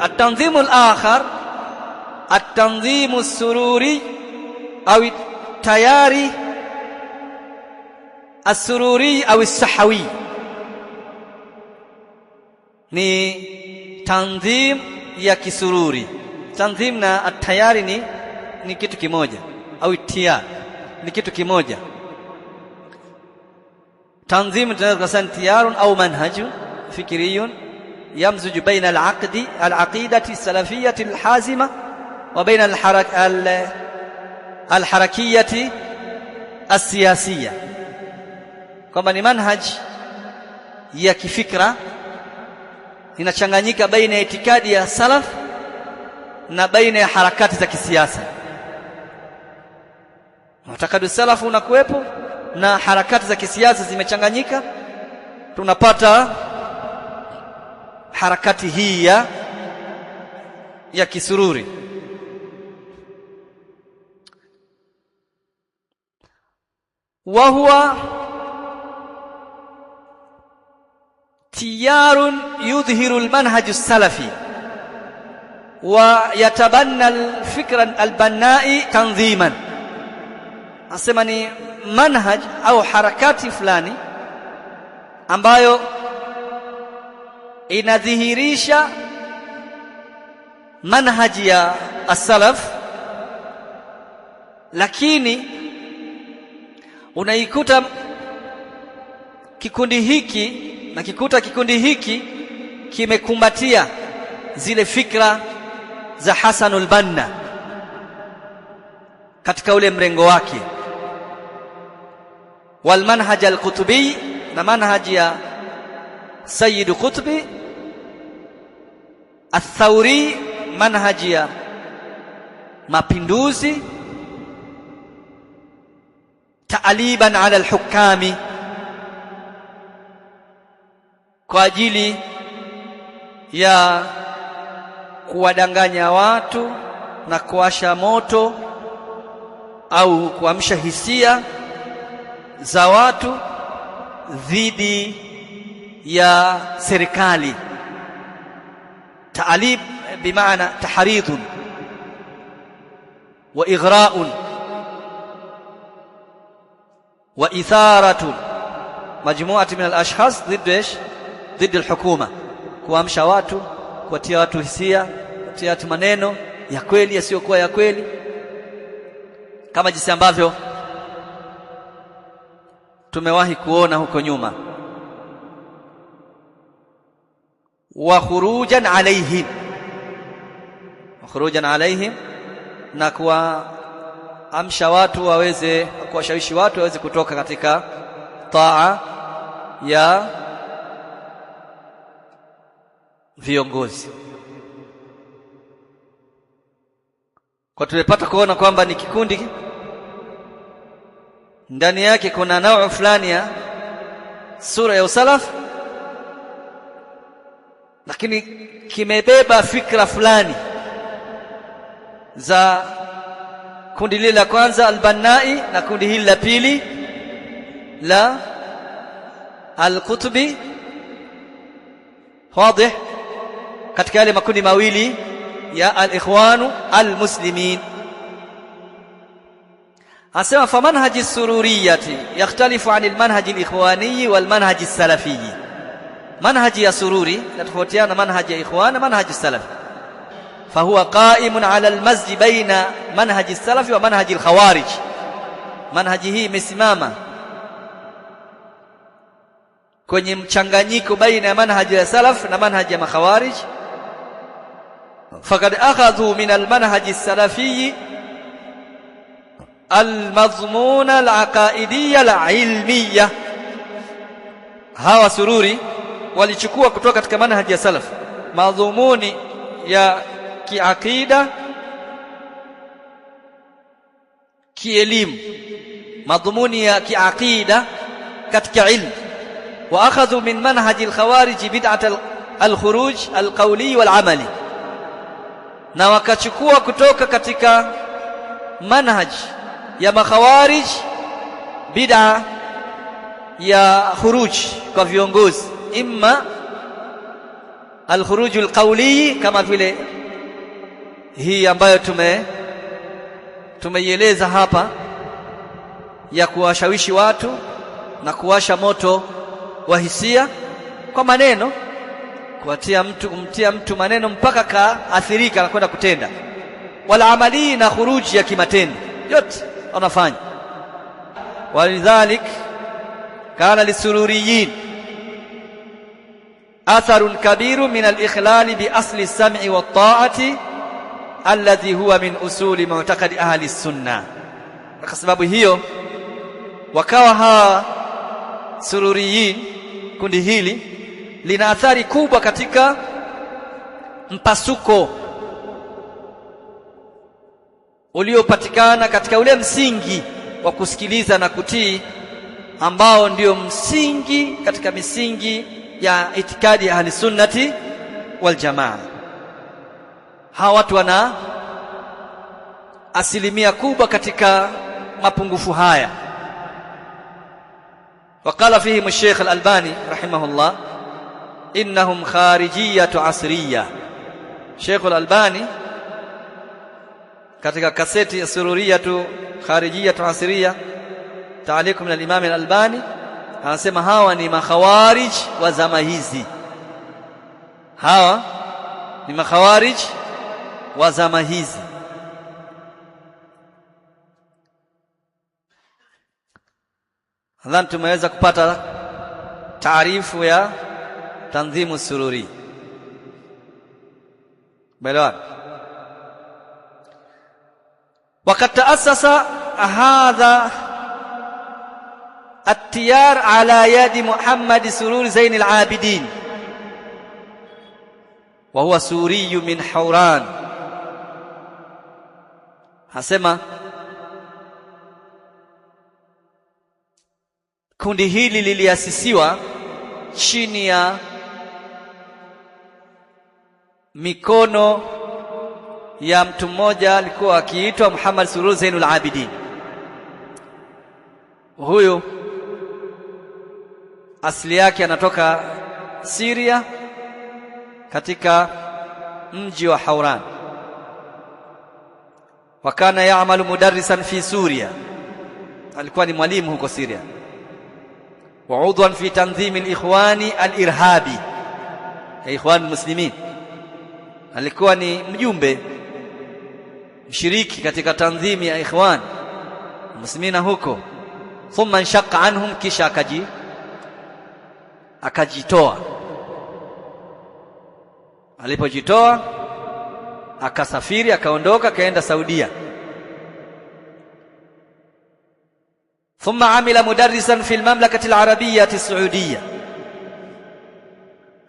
At-tanzimu al-akhar at-tanzimu as-sururi au tayari as-sururi au as-sahawi, ni tanzim ya kisururi. Tanzim na at-tayari ni kitu kimoja, au tiyar ni kitu kimoja. Tanzim tunaweza kusema tiyarun au manhajun fikriyun yamzuju baina al-aqidati as-salafiyyati al-hazima wa baina al-harakiyyati as-siyasiyya, kwamba ni manhaj ya kifikra inachanganyika baina ya itikadi ya salaf na baina ya harakati za kisiasa. Mutakadu salafu unakuwepo na harakati za kisiasa zimechanganyika, tunapata harakati hii ya kisururi. Wa huwa tiyarun yudhiru almanhaj as-salafi wa yatabanna al-fikra al-bannai tanziman. Asema ni manhaj au harakati fulani ambayo inadhihirisha manhaji ya as-salaf, lakini unaikuta kikundi hiki kimekumbatia zile fikra za Hasanul Banna katika ule mrengo wake, wal manhaj al-Qutbi, na manhaji ya Sayyid Qutbi, al-Thawri, manhaji ya mapinduzi, ta'aliban ala al-hukami, kwa ajili ya kuwadanganya watu na kuwasha moto au kuamsha hisia za watu dhidi ya serikali. Ta'alib bimaana tahridun wa ighra'un wa itharatun majmu'ati min al-ashkhas ضد al-hukuma, kuamsha watu, kuwatia watu hisia, kuwatia watu maneno ya kweli yasiyokuwa ya kweli, kama jinsi ambavyo tumewahi kuona huko nyuma. Wa khurujan alaihim, na kuamsha watu waweze, kuwashawishi watu waweze kutoka katika taa ya viongozi. Kwa tumepata kuona kwamba ni kikundi ndani yake kuna nao fulani ya sura ya usalaf, lakini kimebeba fikra fulani za kundi lile la kwanza al-Bannai na kundi hili la pili la al-Qutbi. Wazi katika yale makundi mawili ya al-ikhwanu al-muslimin. Asema fa manhaji sururiyati yakhtalifu 'an al-manhaji al-ikhwani wal-manhaji as-salafi. Manhaji ya sururi inatofautiana na manhaji ya ikhwan na manhaji as-salafi. Fa huwa qa'imun 'ala al-mazj baina manhaji as-salafi wa manhaji al-khawarij. Manhaji hii imesimama kwenye mchanganyiko baina ya manhaji ya salaf na manhaji ya makhawarij. Faqad akhadhu min al-manhaji as-salafi al-madhmun al-aqaidiyya al-ilmiyya. Hawa sururi walichukua kutoka katika manhaji ya salaf madhumuni ya kiakida, kielimu, madhumuni ya kiakida katika ilmu. Wa akhadhu min manhaji al-khawarij bid'at al-khuruj al-qawli wal-amali, na wakachukua kutoka katika manhaj ya makhawarij bid'a ya khuruj kwa viongozi, imma al-khuruj al-qawli, kama vile hii ambayo tumeieleza hapa, ya kuwashawishi watu na kuwasha moto wa hisia kwa maneno, kumtia mtu maneno mpaka kaathirika na kwenda kutenda. Wala amali, na khuruji ya kimatendo, yote wanafanya. Walidhalik kana lisururiyin atharun kabirun min al-ikhlal bi asli as-sam'i wat-ta'ati alladhi huwa min usuli mu'taqadi ahli as-sunnah. Kwa sababu hiyo wakawa hawa sururiyin, kundi hili lina athari kubwa katika mpasuko uliopatikana katika ule msingi wa kusikiliza na kutii, ambao ndio msingi katika misingi ya itikadi ya ahli sunnati wal jamaa. Hawa watu wana asilimia kubwa katika mapungufu haya. Waqala fihim Sheikh al-Albani rahimahullah, innahum kharijiyatu asriya. Sheikh al-Albani katika kaseti ya sururiyatu kharijiyatu asriya, ta'liq min al-Imam al-Albani, anasema hawa ni makhawarij wa zama hizi. Hawa ni makhawarij wa zama hizi. Hadhani tumeweza kupata taarifu ya tanzimu sururi. Balawan. Waqad ta'assasa hadha at-tiyar ala yadi Muhammad Sururi Zain al-Abidin, wa huwa suriy min Hawran. Hasema kundi hili liliasisiwa chini ya mikono ya mtu mmoja alikuwa akiitwa Muhammad Sururi Zainul Abidin. Huyu asili yake anatoka Syria, katika mji wa Hawran. Wakana yaamalu mudarrisan fi Suria, alikuwa ni mwalimu huko Syria. Wa udwan fi tanzim al-ikhwani al-irhabi, ikhwan muslimin, alikuwa ni mjumbe mshiriki katika tanzimi ya ikhwan muslimina huko. Thumma nshaqqa anhum, kisha akajitoa. Alipojitoa akasafiri, akaondoka, kaenda Saudia. Thumma amila mudarrisan fi al-mamlakati al-arabiyyah as-saudiyyah,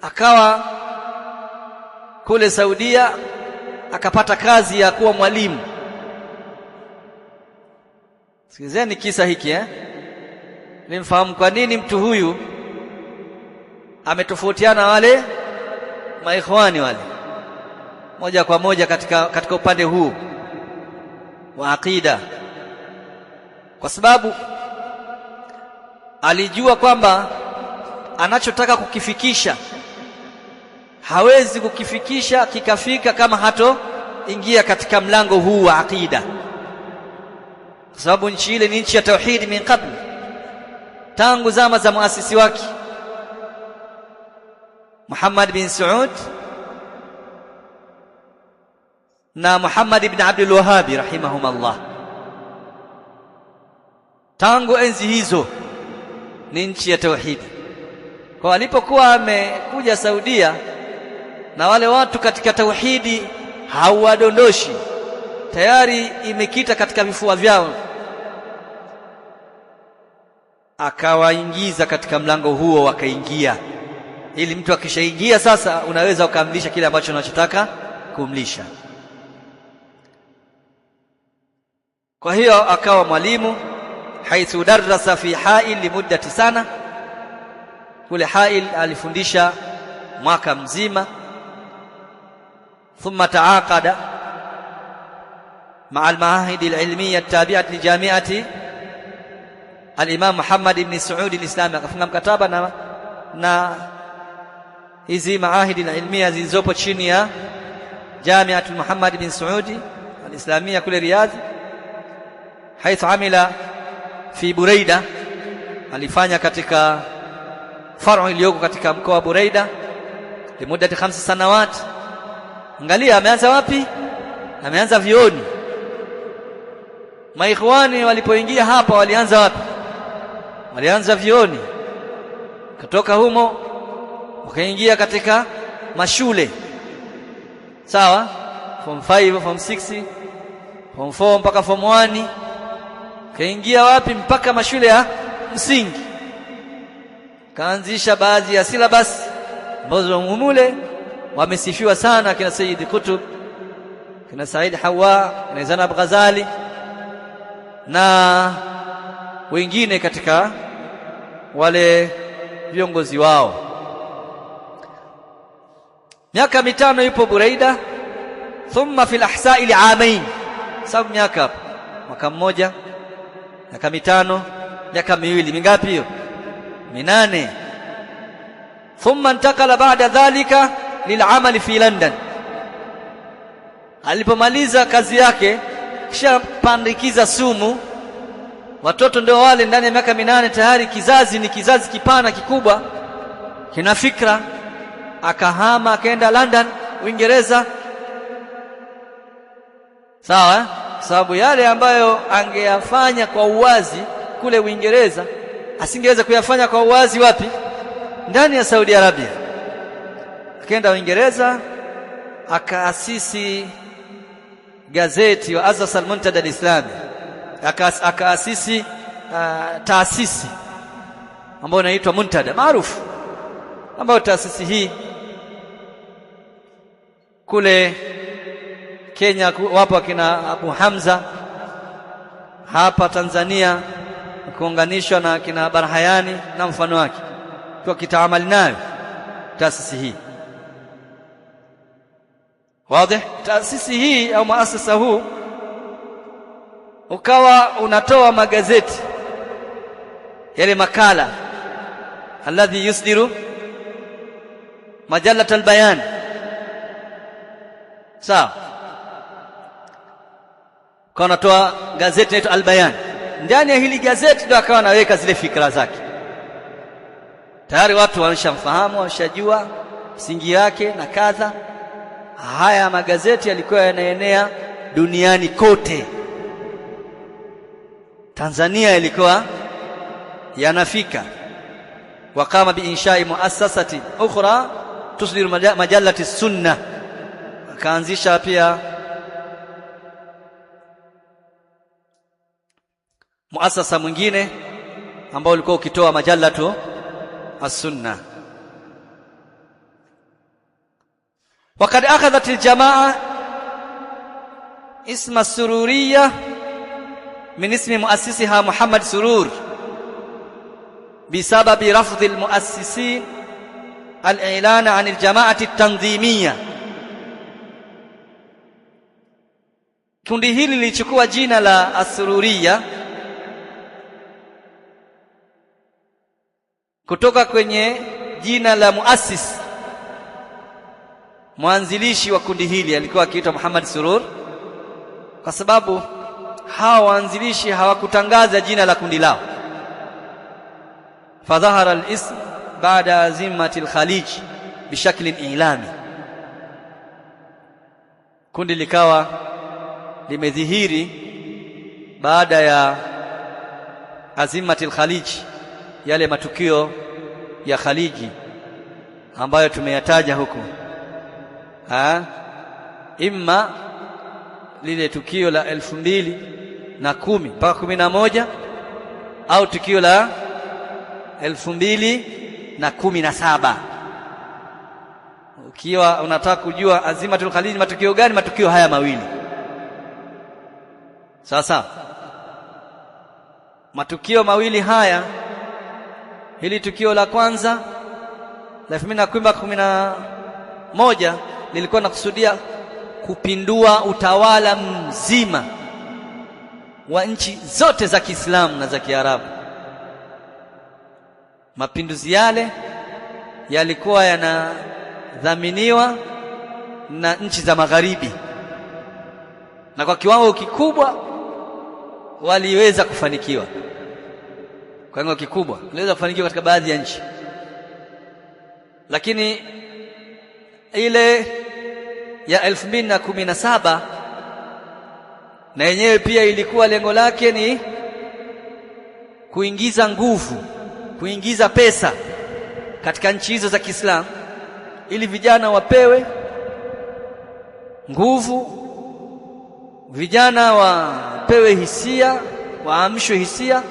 akawa kule Saudia akapata kazi ya kuwa mwalimu. Sikizeni kisa hiki nimfahamu kwa nini mtu huyu ametofautiana wale maikhwani wale moja kwa moja katika upande huu wa aqida, kwa sababu alijua kwamba anachotaka kukifikisha hawezi kukifikisha kikafika kama hato ingia katika mlango huu wa aqida, kwa sababu nchi ile ni nchi ya tauhid min qabl, tangu zama za muasisi wake Muhammad bin Saud na Muhammad ibn Abdul Wahhab rahimahumullah. Tangu enzi hizo ni nchi ya tauhid. Kwa alipokuwa amekuja Saudia na wale watu katika tauhidi hawadondoshi, tayari imekita katika vifua vyao, akawaingiza katika mlango huo, wakaingia. Ili mtu akishaingia sasa unaweza ukamlisha kile ambacho unachotaka kumlisha. Kwa hiyo akawa mwalimu, haithu darasa fi Hail limuddati sana. Kule Hail alifundisha mwaka mzima. Thumma taaqada ma'a al-ma'ahid al-ilmiyya at-tabi'ah li jami'ati al-Imam Muhammad ibn Saud al-Islami, akafunga mkataba na hizi maahidi ilmiya zilizopo chini ya Jamiatul Muhammad bin Saudi al-Islamia kule Riyadh, haitha amila fi Buraida, alifanya katika faru iliyoko katika mkoa wa Buraida limudati 5 sanawat. Angalia ameanza wapi? Ameanza vioni. Maikhwani walipoingia hapa walianza wapi? Walianza vioni. Kutoka humo wakaingia katika mashule, sawa, form 5, form 6, form 4 mpaka form 1. Kaingia wapi? Mpaka mashule ya msingi. Kaanzisha baadhi ya syllabus ambazo mumule wamesifiwa sana, kina Sayyid Qutb, kina Said Hawa, kina Zanab Ghazali na wengine katika wale viongozi wao. Miaka 5 yupo Buraida. Thumma fil ahsa'i li'amain, sababu mwaka mmoja, miaka 5, miaka 2, mingapi hiyo? 8. Thumma intakala ba'da dhalika lil'amali fi London. Alipomaliza kazi yake kisha pandikiza sumu, watoto ndio wale ndani ya miaka 8 tayari kizazi ni kizazi kipana kikubwa, kina fikra. Akahama akaenda London, Uingereza, sawa, sababu yale ambayo angeyafanya kwa uwazi kule Uingereza asingeweza kuyafanya kwa uwazi wapi? Ndani ya Saudi Arabia. Akaenda Uingereza, akaasisi gazeti wa Asas al-Muntada al-Islami, akaasisi taasisi ambayo inaitwa Muntada maarufu, ambayo taasisi hii kule Kenya wapo akina Abu Hamza, hapa Tanzania kuunganishwa na kina Barhayani na mfano wake, kwa kitaamali nayo taasisi hii. Wazi? Taasisi hii au muasasa huu ukawa unatoa magazeti, yale makala alladhi yusdiru majallat al-bayan, sawa, kwa natoa gazeti inaitwa al-Bayan. Ndani ya hili gazeti ndio akawa anaweka zile fikra zake. Tayari watu wameshamfahamu, wameshajua msingi yake na kadha. Haya magazeti yalikuwa yanaenea duniani kote. Tanzania yalikuwa yanafika. Wakama biinshai muassasati ukhra tusdiru majallati sunna, akaanzisha pia muasasa mwingine ambao ulikuwa ukitoa majallatu as-sunna. Wakad akhadhat al-jamaa isma as-sururiyya min ismi muassisiha Muhammad Surur bisababi rafdhi al-muassisin al-i'lan 'an al-jama'ati at-tanzimiyya. Kundi hili lilichukua jina la as-sururiyya kutoka kwenye jina la muassis, mwanzilishi wa kundi hili alikuwa akiitwa Muhammad Surur, kwa sababu hawa waanzilishi hawakutangaza jina la kundi lao. Fadhahara al-ism baada azimati al-Khalij bishakli ilami, kundi likawa limedhihiri baada ya azimati al-Khalij, yale matukio ya Khaliji ambayo tumeyataja huku. Imma lile tukio la 2010 mpaka 11 au tukio la 2017. Ukiwa unataka kujua azimatul Khalij matukio gani, matukio haya mawili. Sasa matukio mawili haya, hili tukio la kwanza la 2011 lilikuwa nakusudia kupindua utawala mzima wa nchi zote za Kiislamu na za Kiarabu. Mapinduzi yale yalikuwa yamedhaminiwa na nchi za magharibi, na kwa kiwango kikubwa waliweza kufanikiwa. Kwa kiwango kikubwa waliweza kufanikiwa katika baadhi ya nchi, lakini ile ya 2017 na yenyewe pia ilikuwa lengo lake ni kuingiza nguvu, kuingiza pesa katika nchi hizo za Kiislamu, ili vijana wapewe nguvu, vijana wapewe hisia, waamshwe hisia,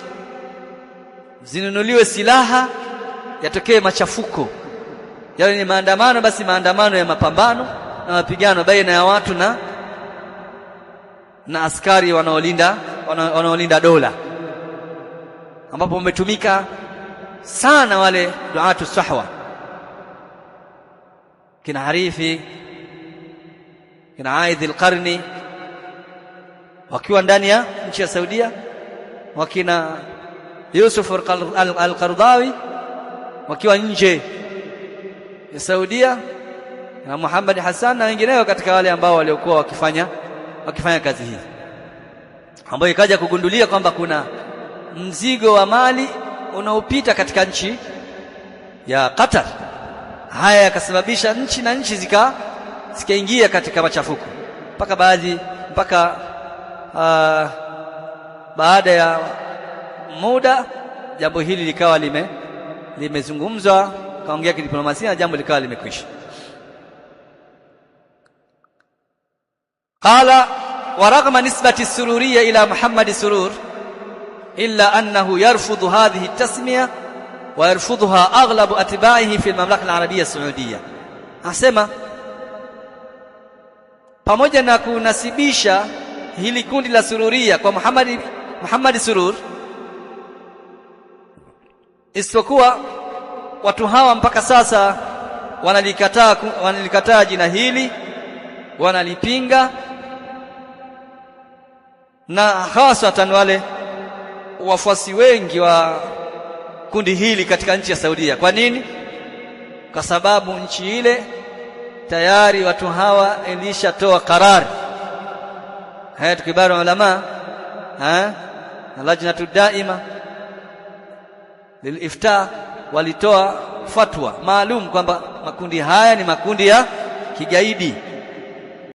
zinunuliwe silaha, yatokee machafuko. Yaani ni maandamano, basi maandamano ya mapambano na mapigano baina ya watu na askari wanaolinda dola, ambapo umetumika sana wale duatu sahwa, kina Arifi, kina Aidh al-Qarni wakiwa ndani ya nchi ya Saudia, wakina Yusuf al-Qaradawi wakiwa nje ya Saudia, na Muhammad Hassan na wengineo katika wale ambao waliokuwa wakifanya kazi hii, ambayo ikaja kugundulia kwamba kuna mzigo wa mali unaopita katika nchi ya Qatar. Haya yakasababisha nchi na nchi zikaingia katika machafuko, mpaka baada ya muda jambo hili likawa limezungumzwa, kaongea kidiplomasia, na jambo likawa limekwisha. Qala wa raghma nisbati sururiyya ila Muhammad Surur illa annahu yarfudhu hadhihi at-tasmiya wa yarfudhuha aghlabu atba'ihi fi al-mamlaka al-arabiyya as-saudiyya. Asema pamoja na kunasibisha hili kundi la Sururiyya kwa Muhammad Surur, isipokuwa watu hawa mpaka sasa wanalikataa jina hili, wanalipinga, na hasatan wale wafuasi wengi wa kundi hili katika nchi ya Saudia. Kwa nini? Kwa sababu nchi ile tayari watu hawa ilishatoa karari. Hayat kibar ulama na lajnatu daima lilifta walitoa fatwa maalum kwamba makundi haya ni makundi ya kigaidi.